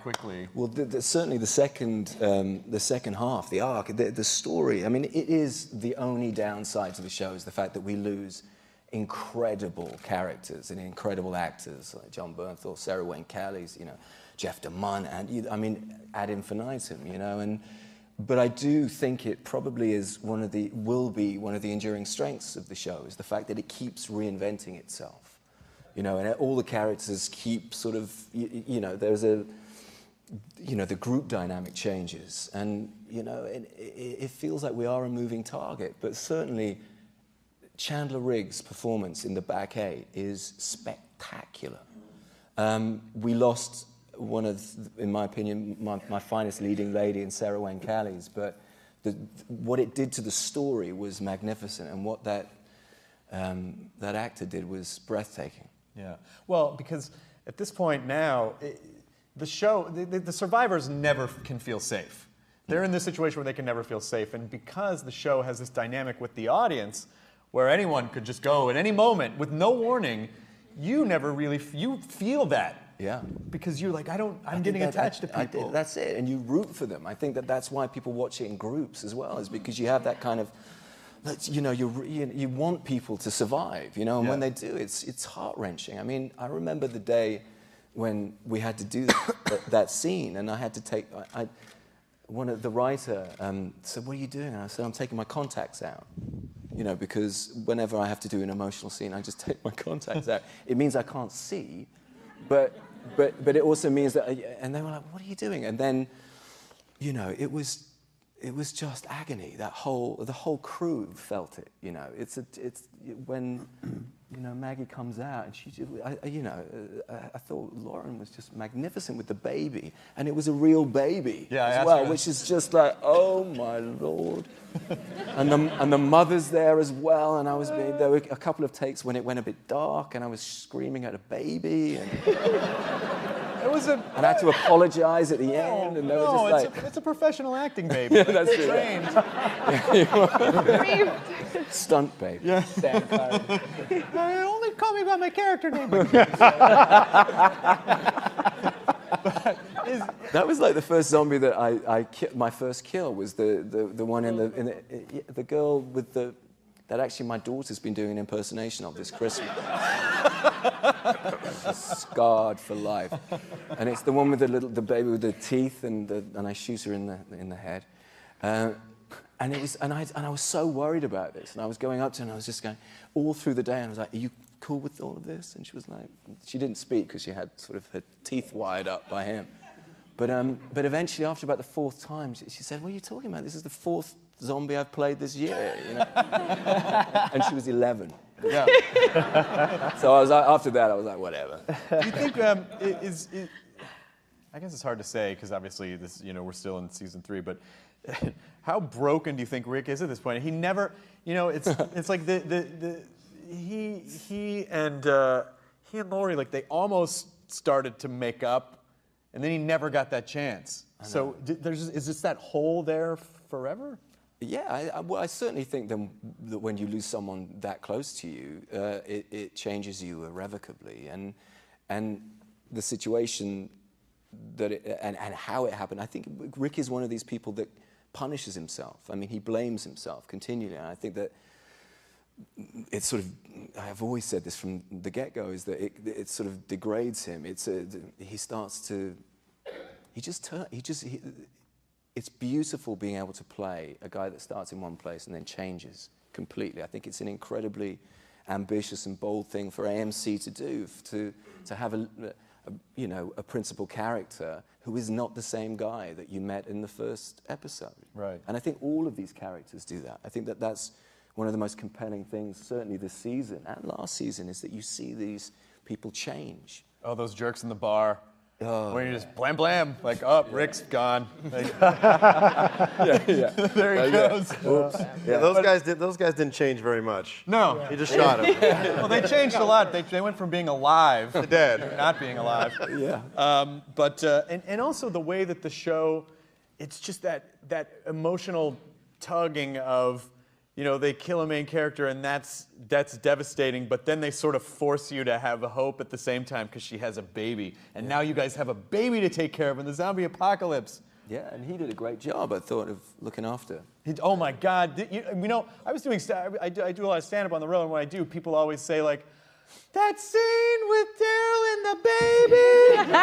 quickly. Well, certainly the second half, the arc, the story. I mean, it is the only downside to the show is the fact that we lose incredible characters and incredible actors like John Bernthal, Sarah Wayne Callies, Jeff DeMunn, and I mean, ad infinitum, But I do think it probably will be one of the enduring strengths of the show is the fact that it keeps reinventing itself, and all the characters keep sort of, there's the group dynamic changes, and it feels like we are a moving target. But certainly, Chandler Riggs' performance in the back eight is spectacular. We lost one of, in my opinion, my finest leading lady in Sarah Wayne Callies, but what it did to the story was magnificent, and what that actor did was breathtaking. Yeah, well, because at this point now, the show, the survivors never can feel safe. They're in this situation where they can never feel safe, and because the show has this dynamic with the audience, where anyone could just go at any moment with no warning, you never really, you feel that. Yeah. Because you're like, I'm getting attached to people. That's it, and you root for them. I think that's why people watch it in groups as well, is because you have that kind of, you want people to survive, and when they do, it's heart-wrenching. I mean, I remember the day when we had to do that scene, and I had to take, the writer said, "What are you doing?" And I said, "I'm taking my contacts out." Because whenever I have to do an emotional scene, I just take my contacts out. It means I can't see, but it also means that, and they were like, "What are you doing?" And then, it was just agony. The whole crew felt it. It's when Maggie comes out, and she, I thought Lauren was just magnificent with the baby, and it was a real baby as well, which is just like, oh my Lord. and the mother's there as well, and there were a couple of takes when it went a bit dark, and I was screaming at a baby, and and I had to apologize at the end, and they were just like, it's a professional acting baby. Yeah, that's it. Trained. Stunt baby. Yeah. Only call me by my character name. That was like the first zombie that my first kill was the one in the girl with that actually my daughter's been doing an impersonation of this Christmas. Scarred for life, and it's the one with the baby with the teeth, and I shoot her in the head, and I was so worried about this, and I was going up to her, and I was just going all through the day, and I was like, "Are you cool with all of this?" And she was like, she didn't speak because she had sort of her teeth wired up by him, but eventually after about the fourth time, she said, "What are you talking about? This is the fourth zombie I've played this year," and she was 11. Yeah. So I was after that I was like, whatever. Do you think I guess it's hard to say because obviously this we're still in season 3, but how broken do you think Rick is at this point? He never, it's like he and Laurie, like, they almost started to make up, and then he never got that chance. So is this that hole there forever? Yeah, I certainly think that when you lose someone that close to you, it changes you irrevocably, and the situation and how it happened. I think Rick is one of these people that punishes himself. I mean, he blames himself continually, and I think that it's sort of, I've always said this from the get-go, is that it sort of degrades him. He starts to, it's beautiful being able to play a guy that starts in one place and then changes completely. I think it's an incredibly ambitious and bold thing for AMC to do, to have a principal character who is not the same guy that you met in the first episode. Right. And I think all of these characters do that. I think that's one of the most compelling things, certainly this season and last season, is that you see these people change. Oh, those jerks in the bar. Oh, when you just blam blam, like, oh, Rick's gone. Like, there he goes. Oops. Yeah, those guys didn't change very much. No. He just shot him. Well, they changed a lot. They went from being alive to dead, not being alive. Yeah. And also the way that the show, it's just that emotional tugging of, they kill a main character and that's devastating, but then they sort of force you to have a hope at the same time because she has a baby. And now you guys have a baby to take care of in the zombie apocalypse. Yeah, and he did a great job, I thought, of looking after. Oh my God! I was doing I do a lot of stand-up on the road, and when I do, people always say like, "That scene with Daryl and the baby."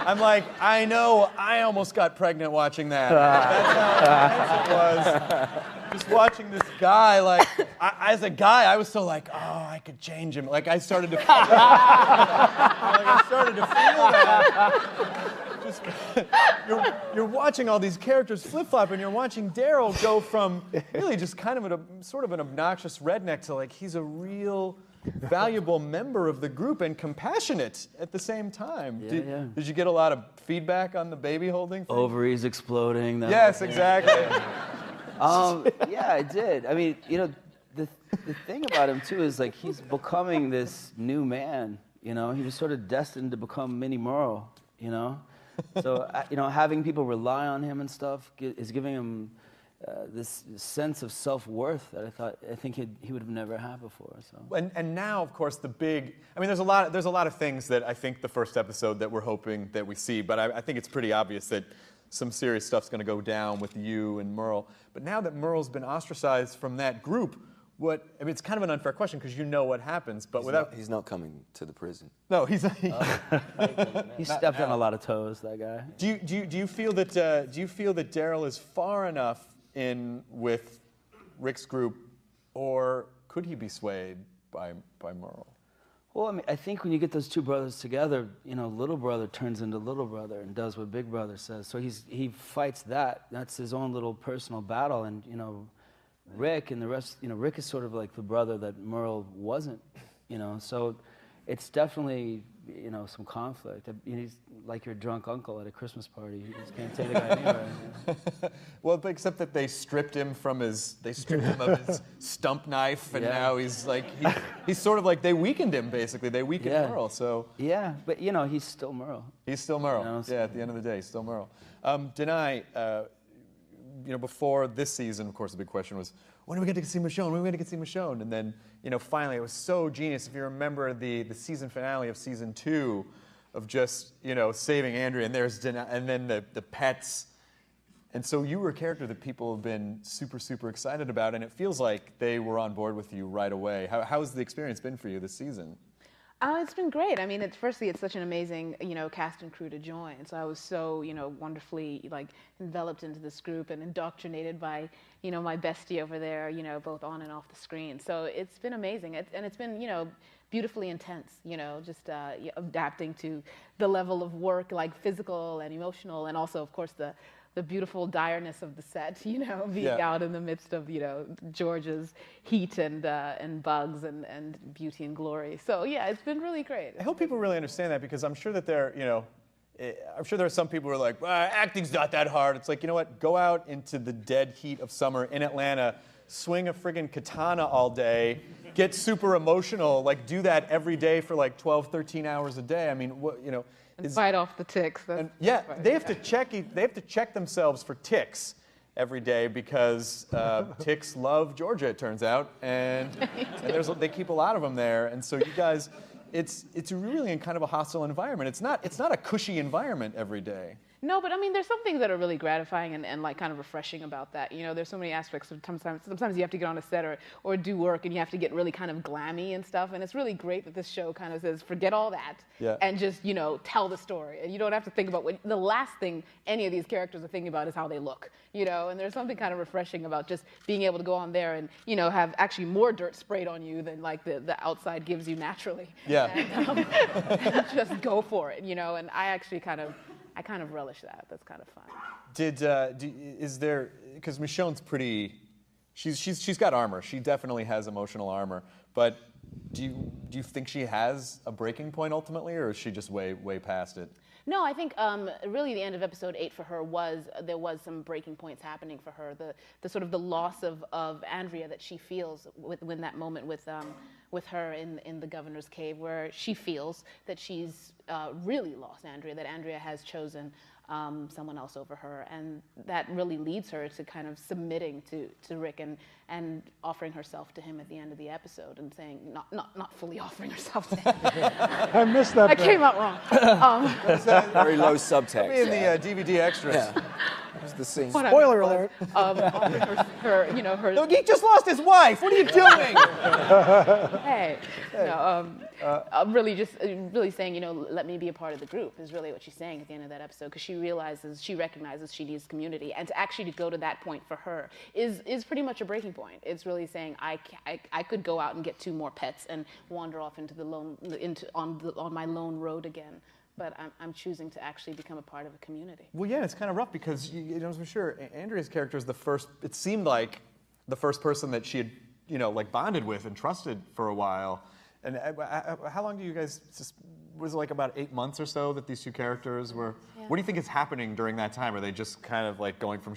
I'm like, I know, I almost got pregnant watching that. That's how intense it was. Just watching this guy, like, as a guy, I was so like, oh, I could change him. Like, I started to feel that. Just, you're watching all these characters flip-flop, and you're watching Daryl go from really just kind of sort of an obnoxious redneck to like, he's a real valuable member of the group and compassionate at the same time. Did you get a lot of feedback on the baby holding thing? Ovaries exploding. Yes, exactly. Yeah, I did. I mean, the thing about him too is like he's becoming this new man. He was sort of destined to become Mini Merle. So having people rely on him and stuff is giving him this sense of self-worth that I think he would have never had before. So. And now, of course, there's a lot of things that I think the first episode that we're hoping that we see, but I think it's pretty obvious that some serious stuff's going to go down with you and Merle. But now that Merle's been ostracized from that group, it's kind of an unfair question because you know what happens, but He's not coming to the prison. No, he's. He stepped on a lot of toes, that guy. Do you feel that Daryl is far enough in with Rick's group, or could he be swayed by Merle? Well, I mean, I think when you get those two brothers together, little brother turns into little brother and does what big brother says. So he fights that. That's his own little personal battle, and Rick and the rest. Rick is sort of like the brother that Merle wasn't. So it's definitely some conflict. He's like your drunk uncle at a Christmas party. You just can't take the guy anywhere. Well, but except that they stripped him of his stump knife, and now he's like he's sort of like they weakened him basically. They weakened Merle. So yeah, but he's still Merle. He's still Merle. Yeah, at the end of the day, he's still Merle. Denai, before this season, of course, the big question was, when are we going to get to see Michonne? When are we going to get to see Michonne? And then, finally, it was so genius. If you remember the season finale of season 2 of just, saving Andrea, and there's Denai, and then the pets. And so you were a character that people have been super, super excited about, and it feels like they were on board with you right away. How's the experience been for you this season? It's been great. I mean, firstly, it's such an amazing, cast and crew to join. So I was so, wonderfully enveloped into this group and indoctrinated by, my bestie over there, both on and off the screen. So it's been amazing, and it's been, beautifully intense. Just adapting to the level of work, like physical and emotional, and also, of course, the beautiful direness of the set, being out in the midst of, George's heat and bugs and beauty and glory. So yeah, it's been really great. I hope people really understand that, because I'm sure that I'm sure there are some people who are like, acting's not that hard. It's like, you know what? Go out into the dead heat of summer in Atlanta, swing a friggin' katana all day, get super emotional, do that every day for 12, 13 hours a day. I mean, And fight off the ticks. They have to check themselves for ticks every day, because ticks love Georgia, it turns out, and they keep a lot of them there. And so you guys, it's really in kind of a hostile environment. It's not a cushy environment every day. No, but I mean, there's some things that are really gratifying and kind of refreshing about that. There's so many aspects of sometimes you have to get on a set or do work, and you have to get really kind of glammy and stuff. And it's really great that this show kind of says, forget all that and just, tell the story. And you don't have to think about the last thing any of these characters are thinking about is how they look, And there's something kind of refreshing about just being able to go on there and, have actually more dirt sprayed on you than the outside gives you naturally. Yeah. And just go for it, And I actually kind of relish that. That's kind of fun. Is there, because Michonne's pretty, she's got armor. She definitely has emotional armor. But do you think she has a breaking point ultimately, or is she just way past it? No, I think really the end of episode 8 for her there was some breaking points happening for her. The sort of the loss of Andrea that she feels when that moment with with her in the governor's cave, where she feels that she's really lost Andrea, that Andrea has chosen someone else over her, and that really leads her to kind of submitting to Rick and offering herself to him at the end of the episode, and saying not fully offering herself to him. I missed that. I came out wrong. Very low subtext. In the DVD extras. Yeah. That's the scene. Spoiler alert. Offering her, you know, her. No, he just lost his wife. What are you doing? Hey, no, really just really saying, you know, let me be a part of the group is really what she's saying at the end of that episode, because she recognizes she needs community, and to actually go to that point for her is pretty much a breaking point. It's really saying I could go out and get 2 more pets and wander off into the on my lone road again. But I'm choosing to actually become a part of a community. Well, yeah, it's kind of rough because, you know, I'm sure Andrea's character is the first, it seemed like the first person that she had, you know, like bonded with and trusted for a while. And how long do you guys, was it like about 8 months or so that these 2 characters were, Yeah. what do you think is happening during that time? Are they just kind of like going from